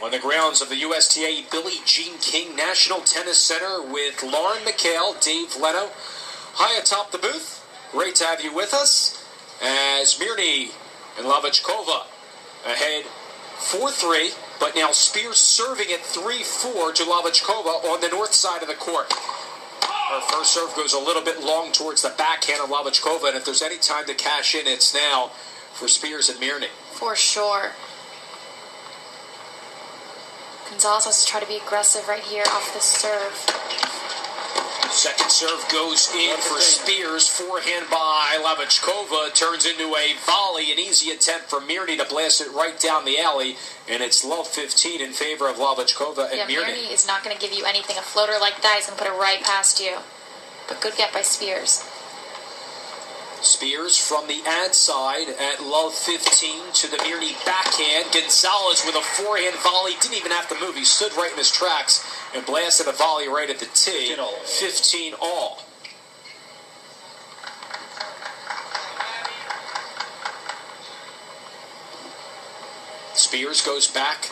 on the grounds of the USTA Billie Jean King National Tennis Center with Lauren McHale, Dave Leno. Hi atop the booth. Great to have you with us as Mirny and Lavichkova ahead 4-3, but now Spears serving at 3-4 to Lavichkova on the north side of the court. Her first serve goes a little bit long towards the backhand of Lavichkova, and if there's any time to cash in, it's now for Spears and Mirny. For sure. Gonzalez has to try to be aggressive right here off the serve. Second serve goes in for Spears. Forehand by Lavichkova turns into a volley. An easy attempt for Mirny to blast it right down the alley. And it's love 15 in favor of Lavichkova and Mirny. Mirny is not going to give you anything. A floater like that, he's going to put it right past you. But good get by Spears. Spears from the ad side at love 15 to the Mirny backhand. Gonzalez with a forehand volley. Didn't even have to move. He stood right in his tracks and blasted a volley right at the tee. 15 all. Spears goes back,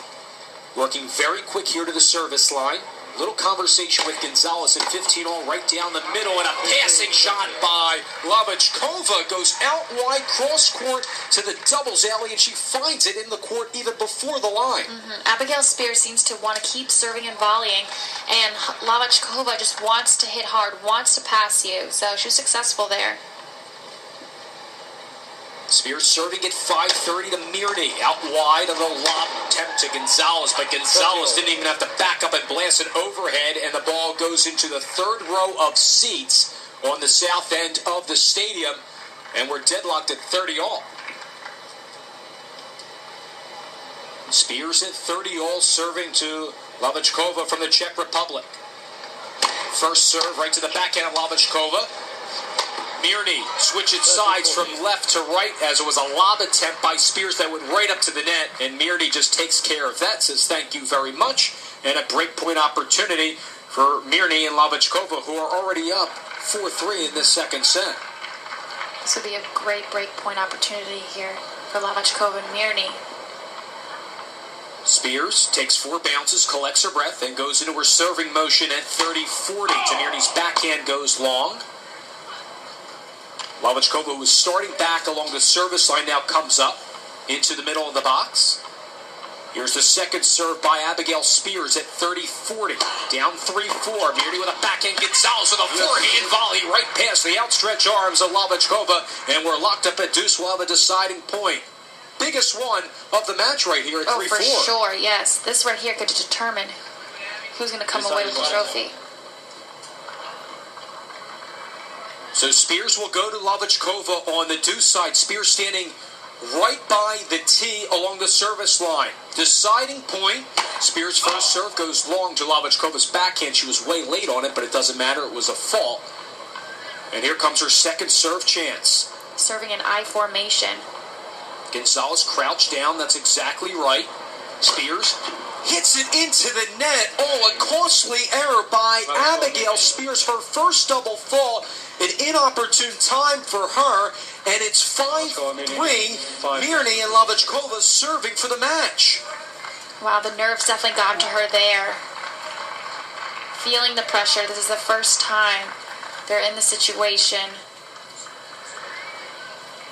working very quick here to the service line. Little conversation with Gonzalez at 15 all right down the middle, and a passing shot by Lavichkova goes out wide cross court to the doubles alley, and she finds it in the court even before the line. Abigail Spears seems to want to keep serving and volleying, and Lavichkova just wants to hit hard, wants to pass you, so she was successful there. Spears serving at 5:30 to Mirny. Out wide of the lob attempt to Gonzalez, but Gonzalez didn't even have to back up and blast it overhead, and the ball goes into the third row of seats on the south end of the stadium, and we're deadlocked at 30 all. Spears at 30 all, serving to Lavichkova from the Czech Republic. First serve right to the backhand of Lavichkova. Mirny switches sides from left to right as it was a lob attempt by Spears that went right up to the net, and Mirny just takes care of that, says thank you very much, and a breakpoint opportunity for Mirny and Lavichkova, who are already up 4-3 in this second set. This would be a great breakpoint opportunity here for Lavichkova and Mirny. Spears takes 4 bounces, collects her breath, and goes into her serving motion at 30-40 to Mirny's backhand goes long. Lavichkova, was starting back along the service line, now comes up into the middle of the box. Here's the second serve by Abigail Spears at 30-40. Down 3-4. Mirny with a backhand. Gonzalez with a forehand volley right past the outstretched arms of Lavichkova. And we're locked up at deuce. We'll have a deciding point. Biggest one of the match right here at 3-4. Oh, for sure, yes. This right here could determine who's going to come away with the trophy. So Spears will go to Lavichkova on the deuce side. Spears standing right by the tee along the service line. Deciding point. Spears' first serve goes long to Lavichkova's backhand. She was way late on it, but it doesn't matter. It was a fault. And here comes her second serve chance. Serving in I formation. Gonzalez crouched down. That's exactly right. Spears hits it into the net. Oh, a costly error by Abigail Spears. Her first double fault. An inopportune time for her, and it's 5-3. Mirny and Lavichkova serving for the match. Wow, the nerves definitely got to her there. Feeling the pressure. This is the first time they're in the situation.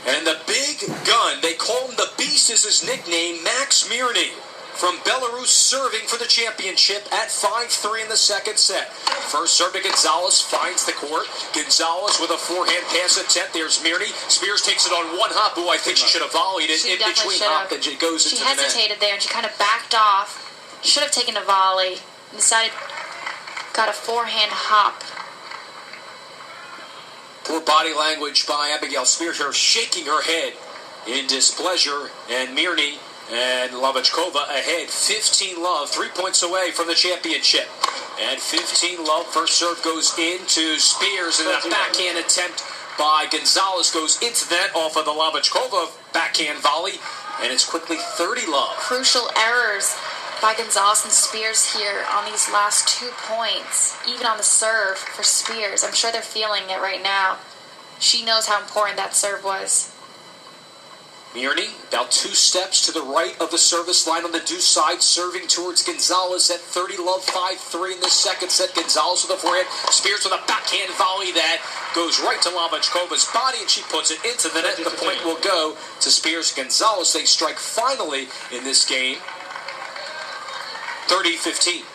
And the big gun, they call him the Beast, is his nickname, Max Mirny, from Belarus, serving for the championship at 5-3 in the second set. First serve to Gonzalez, finds the court. Gonzalez with a forehand pass attempt. There's Mirny. Spears takes it on one hop. Oh, I think she should have volleyed it in between hop, and it goes into the net. She hesitated there, and she kind of backed off. Should have taken a volley. And decided, got a forehand hop. Poor body language by Abigail Spears, her shaking her head in displeasure, and Mirny and Lavichkova ahead 15-love, 3 points away from the championship. And 15-love, first serve goes into Spears, and a backhand attempt by Gonzalez goes into the net off of the Lavichkova backhand volley, and it's quickly 30-love. Crucial errors by Gonzalez and Spears here on these last 2 points, even on the serve for Spears. I'm sure they're feeling it right now. She knows how important that serve was. Mirny about 2 steps to the right of the service line on the deuce side, serving towards Gonzalez at 30 love 5-3 in the second set. Gonzalez with a forehand, Spears with a backhand volley that goes right to Lavachkova's body, and she puts it into the net. The point will go to Spears and Gonzalez. They strike finally in this game, 30-15.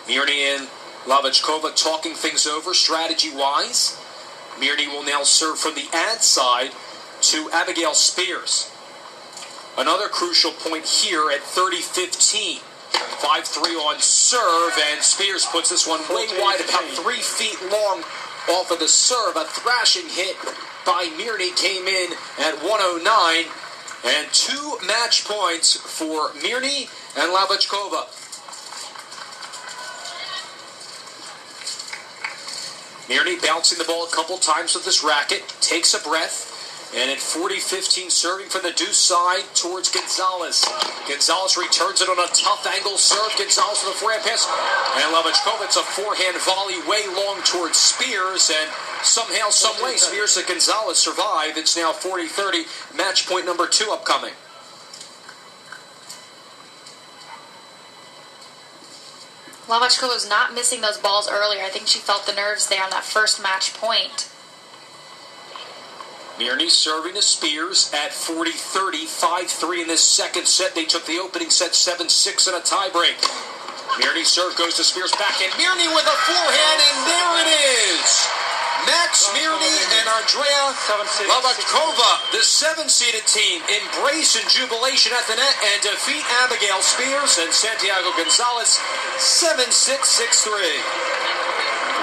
Mirny and Lavachkova talking things over strategy-wise. Mirny will now serve from the ad side to Abigail Spears. Another crucial point here at 30-15. 5-3 on serve, and Spears puts this one way wide, about 3 feet long off of the serve. A thrashing hit by Mirny came in at 109, and 2 match points for Mirny and Lavachkova. Mirny bouncing the ball a couple times with this racket, takes a breath, and at 40-15 serving from the deuce side towards Gonzalez. Gonzalez returns it on a tough angle serve. Gonzalez with a forehand pass, and Lavachkova, it's a forehand volley way long towards Spears, and somehow, some way, Spears and Gonzalez survive. It's now 40-30, match point number 2 upcoming. Lavachkova was not missing those balls earlier. I think she felt the nerves there on that first match point. Mirny serving to Spears at 40-30, 5-3 in this second set. They took the opening set 7-6 in a tiebreak. Mirny serve goes to Spears back, and Mirny with a forehand, and there it is! Max Mirny and Andrea Lavachkova, the 7-seeded team, embrace in jubilation at the net and defeat Abigail Spears and Santiago Gonzalez 7-6, 6-3.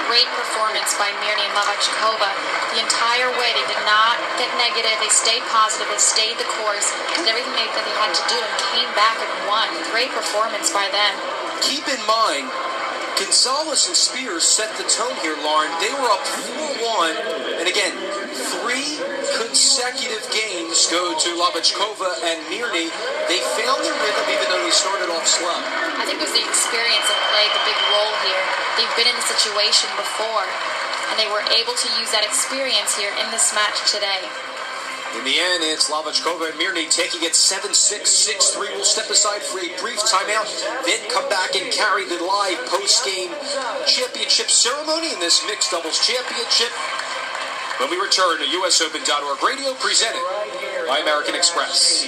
Great performance by Mirny and Lavachkova. The entire way, they did not get negative. They stayed positive. They stayed the course, did everything that they had to do, and came back and won. Great performance by them. Keep in mind, Gonzalez and Spears set the tone here, Lauren. They were up 4-1, and again, 3 consecutive games go to Lavachkova and Mirny. They found their rhythm even though they started off slow. I think it was the experience that played the big role here. They've been in the situation before, and they were able to use that experience here in this match today. In the end, it's Lavachkova and Mirny taking it 7-6, 6-3. We'll step aside for a brief timeout, then come back and carry the live post-game championship ceremony in this mixed doubles championship when we return to USOpen.org Radio, presented by American Express.